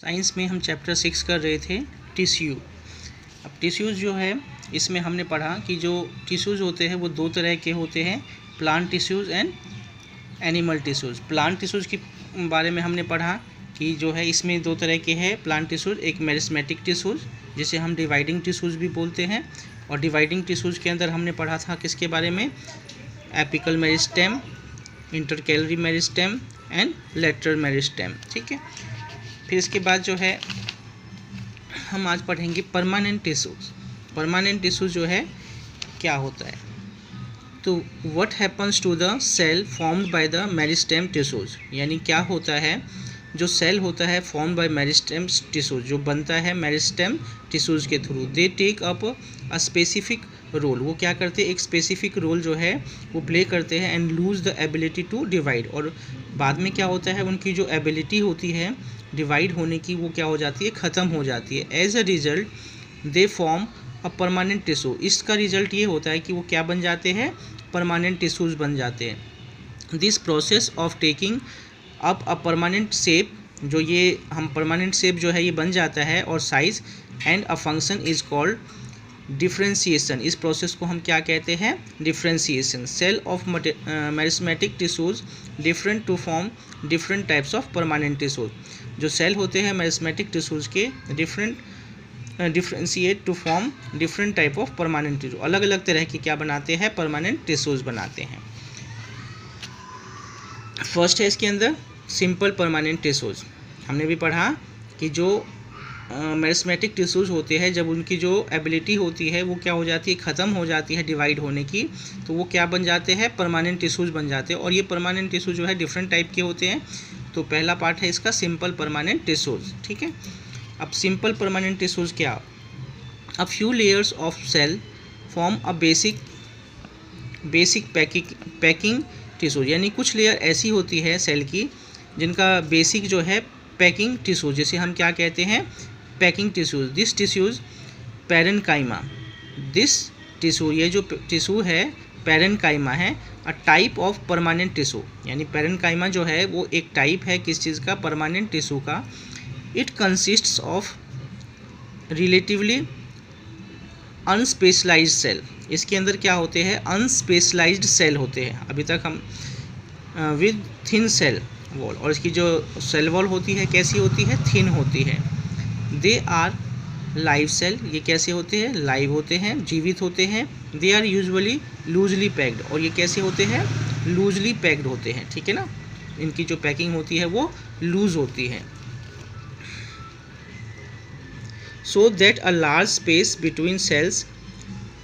Science में हम chapter 6 कर रहे थे टिश्यू। अब टिश्यूज़ जो है इसमें हमने पढ़ा कि जो टिश्यूज़ होते हैं वो दो तरह के होते हैं, plant tissues and animal tissues. Plant tissues के बारे में हमने पढ़ा कि जो है इसमें दो तरह के हैं प्लांट टिश्यूज़, एक मेरिस्मेटिक टिश्यूज़ जिसे हम डिवाइडिंग टिश्यूज़ भी बोलते हैं, और डिवाइडिंग टिश्यूज़ के अंदर हमने पढ़ा था किसके बारे में, apical meristem, intercalary meristem and lateral meristem. ठीक है, फिर इसके बाद जो है हम आज पढ़ेंगे परमानेंट टिश्यूज़। परमानेंट टिश्यूज़ जो है क्या होता है, तो what happens to the cell formed by the meristem tissues, यानी क्या होता है जो सेल होता है फॉर्म्ड बाय मेरिस्टेम टिश्यूज़, जो बनता है मेरिस्टेम टिश्यूज़ के थ्रू। They take up a specific role, वो क्या करते हैं, एक स्पेसिफिक रोल जो है वो प्ले करते हैं, and lose the ability to divide, और बाद में क्या होता है उनकी जो एबिलिटी होती है डिवाइड होने की वो क्या हो जाती है, ख़त्म हो जाती है। As a result they form a permanent tissue, इसका रिजल्ट ये होता है कि वो क्या बन जाते हैं, परमानेंट टिश्यूज़ बन जाते हैं। This process of taking up a permanent shape, जो ये हम परमानेंट शेप जो है ये बन जाता है, और size and a function is called differentiation. इस प्रोसेस को हम क्या कहते हैं, differentiation. Cell of meristematic tissues different to form different types of permanent tissues, जो सेल होते हैं मेरिस्मेटिक टिश्यूज़ के differentiate to form different type of permanent tissue, अलग अलग तरह के क्या बनाते हैं, परमानेंट टिश्यूज़ बनाते हैं। फर्स्ट है इसके अंदर सिंपल परमानेंट टिश्यूज़। हमने भी पढ़ा कि जो मेरिस्मेटिक टिश्यूज़ होते हैं जब उनकी जो एबिलिटी होती है वो क्या हो जाती है, ख़त्म हो जाती है डिवाइड होने की, तो वो क्या बन जाते हैं, परमानेंट टिश्यूज़ बन जाते हैं। और ये परमानेंट टिश्यू जो है डिफरेंट टाइप के होते हैं। तो पहला पार्ट है इसका सिंपल परमानेंट टिश्यूज़। ठीक है, अब सिंपल परमानेंट टिश्यूज़ क्या, a few layers of cell form a basic packing tissue, यानी कुछ लेयर ऐसी होती है सेल की जिनका बेसिक जो है पैकिंग टिश्यू, जिसे हम क्या कहते हैं, packing tissues. This tissues parenchyma, this tissue, ये जो टिश्यू है पैरेन्काइमा है, a type of permanent tissue, यानी पैरेन्काइमा जो है वो एक टाइप है किस चीज़ का, परमानेंट टिश्यू का। It consists of relatively unspecialised cell, इसके अंदर क्या होते हैं, अनस्पेशलाइज्ड सेल होते हैं अभी तक हम, विद थिन सेल वॉल, और इसकी जो सेल वॉल होती है कैसी होती है, थिन होती है। दे आर लाइव सेल, ये कैसे होते हैं, लाइव होते हैं, जीवित होते हैं। They are usually loosely packed, और ये कैसे होते हैं, लूजली पैक्ड होते हैं। ठीक है ना, इनकी जो पैकिंग होती है वो लूज होती है। So that a large space between cells,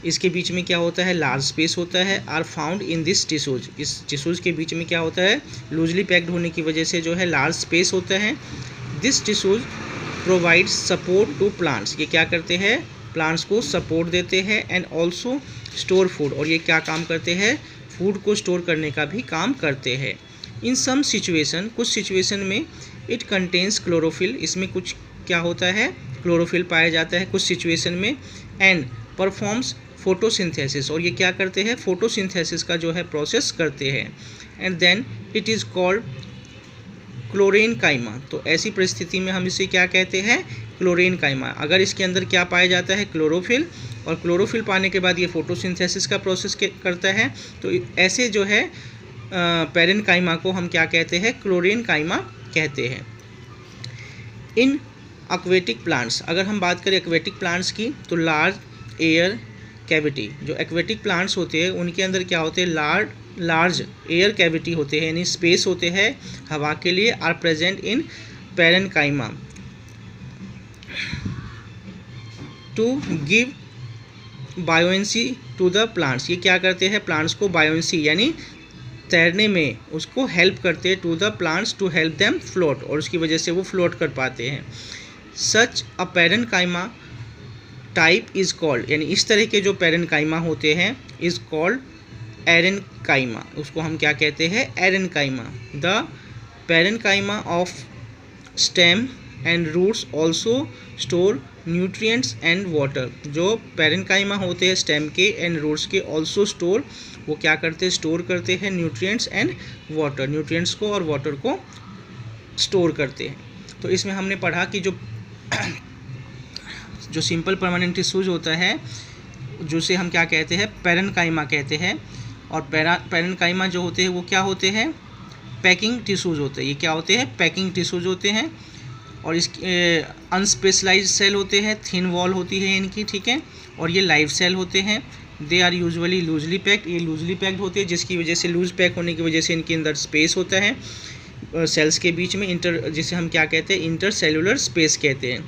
इसके बीच में क्या होता है, लार्ज स्पेस होता है। Are found in this tissues, इस टिश्यूज़ के बीच में क्या होता है, लूजली पैक्ड होने की वजह से जो है लार्ज स्पेस होता है। This tissues provide support to plants, ये क्या करते हैं, प्लांट्स को सपोर्ट देते हैं। एंड ऑल्सो स्टोर फूड, और ये क्या काम करते हैं, फूड को स्टोर करने का भी काम करते हैं। इन सम सिचुएशन, कुछ सिचुएशन में इट कंटेन्स क्लोरोफिल, इसमें कुछ क्या होता है, क्लोरोफिल पाया जाता है कुछ सिचुएशन में। एंड परफॉर्म्स फोटोसिंथेसिस, और ये क्या करते हैं, फोटोसिंथेसिस का जो है प्रोसेस करते हैं। And then it is called chlorenchyma, तो ऐसी परिस्थिति में हम इसे क्या कहते हैं, क्लोरेनकाइमा। अगर इसके अंदर क्या पाया जाता है, क्लोरोफिल, और क्लोरोफिल पाने के बाद ये फोटोसिंथेसिस का प्रोसेस करता है, तो ऐसे जो है पैरेन्काइमा को हम क्या कहते हैं, क्लोरेनकाइमा कहते हैं। इन एक्वेटिक प्लांट्स, अगर हम बात करें एक्वेटिक प्लांट्स की, तो लार्ज एयर कैविटी, जो एक्वेटिक प्लांट्स होते हैं उनके अंदर क्या होते हैं, लार्ज एयर कैविटी होते हैं, यानी स्पेस होते हैं हवा के लिए। Are present in parenchyma to give buoyancy to the plants, ये क्या करते हैं, प्लांट्स को बायोएंसी यानी तैरने में उसको हेल्प करते हैं, to the plants to help them float, और उसकी वजह से वो फ्लोट कर पाते हैं। Such a parenchyma type is called, यानी इस तरह के जो पैरेन्काइमा होते हैं इज़ कॉल्ड एरेन्काइमा, उसको हम क्या कहते हैं, aerenchyma. The parenchyma of stem and roots also store nutrients and water, जो पैरेन्काइमा होते हैं स्टेम के एंड रूट्स के, ऑल्सो स्टोर, वो क्या करते हैं, स्टोर करते हैं न्यूट्रिएंट्स एंड वाटर, न्यूट्रिएंट्स को और वाटर को स्टोर करते हैं। तो इसमें हमने पढ़ा कि जो सिंपल परमानेंट टिश्यूज होता है, जिसे हम क्या कहते हैं, पैरेन्काइमा कहते हैं। और पैरेन्काइमा जो होते हैं वो क्या होते हैं, पैकिंग टिश्यूज होते हैं। ये क्या होते हैं, पैकिंग टिश्यूज होते हैं। और इसके अनस्पेशलाइज्ड सेल होते हैं, थिन वॉल होती है इनकी, ठीक है। और ये लाइव सेल होते हैं। They are usually loosely packed, ये लूजली पैक्ड होते हैं, जिसकी वजह से लूज पैक होने की वजह से इनके अंदर स्पेस होता है सेल्स के बीच में, जिसे हम क्या कहते हैं, इंटर सेलुलर स्पेस कहते हैं।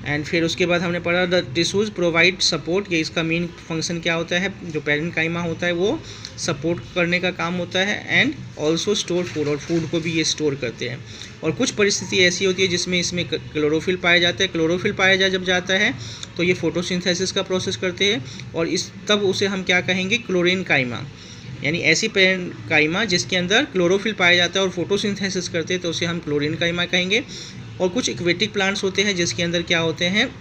एंड फिर उसके बाद हमने पढ़ा द टिश्यूज प्रोवाइड सपोर्ट, ये इसका मेन फंक्शन क्या होता है, जो पैरेन्काइमा होता है वो सपोर्ट करने का काम होता है। एंड ऑल्सो स्टोर फूड, और फूड को भी ये स्टोर करते हैं। और कुछ परिस्थिति ऐसी होती है जिसमें इसमें क्लोरोफिल पाया जाता है। क्लोरोफिल पाया जब जाता है तो ये फोटोसिंथेसिस का प्रोसेस करते हैं, और तब उसे हम क्या कहेंगे, क्लोरेन्काइमा। यानी ऐसी पैरेन्काइमा जिसके अंदर क्लोरोफिल पाया जाता है और फोटोसिंथेसिस करते हैं, तो उसे हम क्लोरेन्काइमा कहेंगे। और कुछ एक्वेटिक प्लांट्स होते हैं जिसके अंदर क्या होते हैं,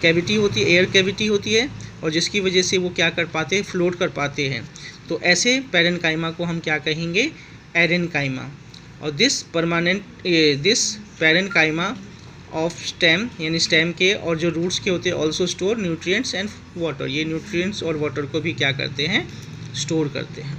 कैविटी होती है, एयर कैविटी होती है, और जिसकी वजह से वो क्या कर पाते हैं, फ्लोट कर पाते हैं। तो ऐसे पैरेन्काइमा को हम क्या कहेंगे, एरेन्काइमा। और दिस पैरेन्काइमा ऑफ स्टेम, यानी स्टेम के और जो रूट्स के होते हैं, also store nutrients and water, ये न्यूट्रिएंट्स और वाटर को भी क्या करते हैं, स्टोर करते हैं।